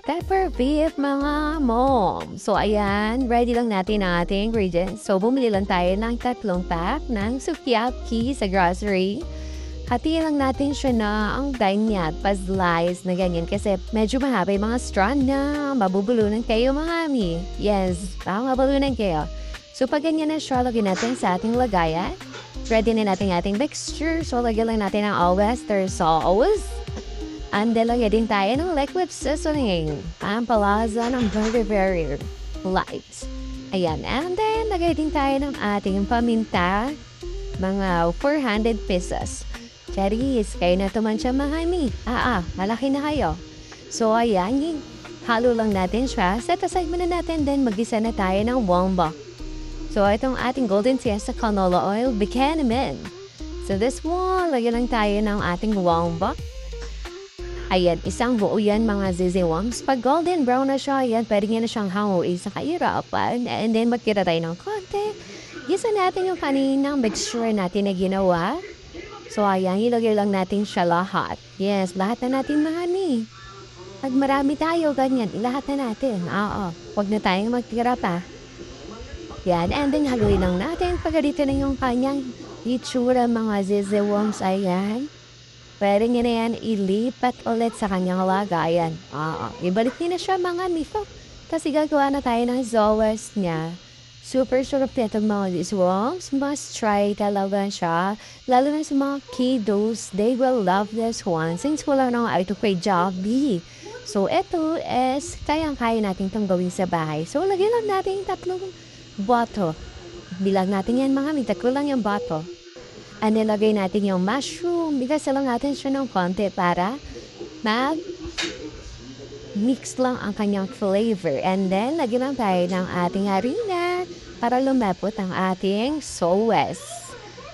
Pepper beef mga mom. So ayan, ready lang natin ang ating ingredients. So bumili lang tayo ng 3 pack ng sukiyaki sa grocery. Hatiin lang natin siya na ang danyat, pa-slice na ganyan kasi medyo mahaba yung mga strand na mabubulunan kayo mga ami. Yes, mabubulunan kayo. So pag ganyan na siya, lagyan natin sa ating lagayan. Ready na natin ating mixture. So lagyan lang natin ang all oyster sauce. And then lagyan din tayo ng liquid seasoning. Ang palasa ng very light. Ayan. And then lagyan din tayo ng ating paminta. Mga 400 pesos. Charis, kayo na tuman siya mahami. Malaki na kayo. So ayan, halo lang natin siya. Set aside muna natin, then mag-isa na tayo ng womba. So itong ating golden fiesta canola oil, Buchanan. So this one, lagyan lang tayo ng ating womba. Ayan, isang buo yan mga ziziwams. Pag golden brown na siya, ayan, pwede nga na siyang hanguin sa kahirapan. And then magkira tayo ng konti. Gisa natin yung kaninang mixture natin na ginawa. So ayan, ilagay lang natin siya lahat. Yes, lahat na natin mahani. Pag marami tayo, ganyan, ilahat na natin. Huwag na tayong magtira pa. Yan, and then haluin lang natin. Pag dito na yung kanyang itsura mga ziziwams, ayan. Pwede nyo na yan ilipat ulit sa kanyang lagayan. Ibalik nyo na siya mga mifo. Kasi gagawa na tayo ng zoas niya. Super sarap itong mga ziziwams. Must try talaga siya. Lalo na sa mga kiddos, they will love this one. Since wala na nga ito kay Jobby. So ito is kayang-kaya natin itong gawin sa bahay. So lagyan lang natin 3 bato. Bilang natin yan mga tatlo lang yung bato. And nilagay natin yung mushroom. Bigas lang natin siya ng konti para mix lang ang kanyang flavor. And then, lagyan lang tayo ng ating harina para lumapot ang ating sauce.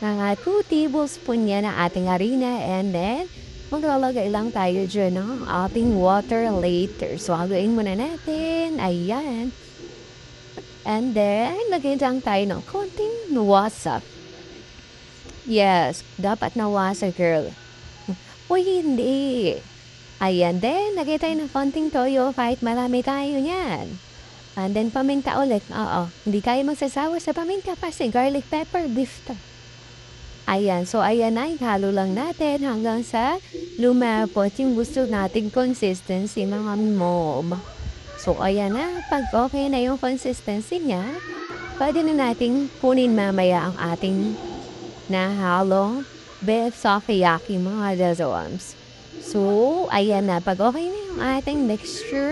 Mga 2 tablespoon yan ng ating harina. And then, maglalagay lang tayo dyan ng ating water later. So, haluin muna natin. Ayan. And then, lagyan lang tayo ng konting wasak. Yes, dapat na wasak, girl. Uy, hindi. Ayan, then, lagay tayo ng konting toyo kahit marami tayo niyan. And then, paminta ulit. Hindi tayo magsasawa sa paminta kasi garlic pepper beef to. Ayan, so ayan na, halo lang natin hanggang sa lumapot yung gusto nating consistency, mga mom. So, ayan na, pag okay na yung consistency niya, pwede na nating kunin mamaya ang ating nahalong beef sukiyaki mga ziziwams. So, ayan na. Pag okay na yung ating mixture,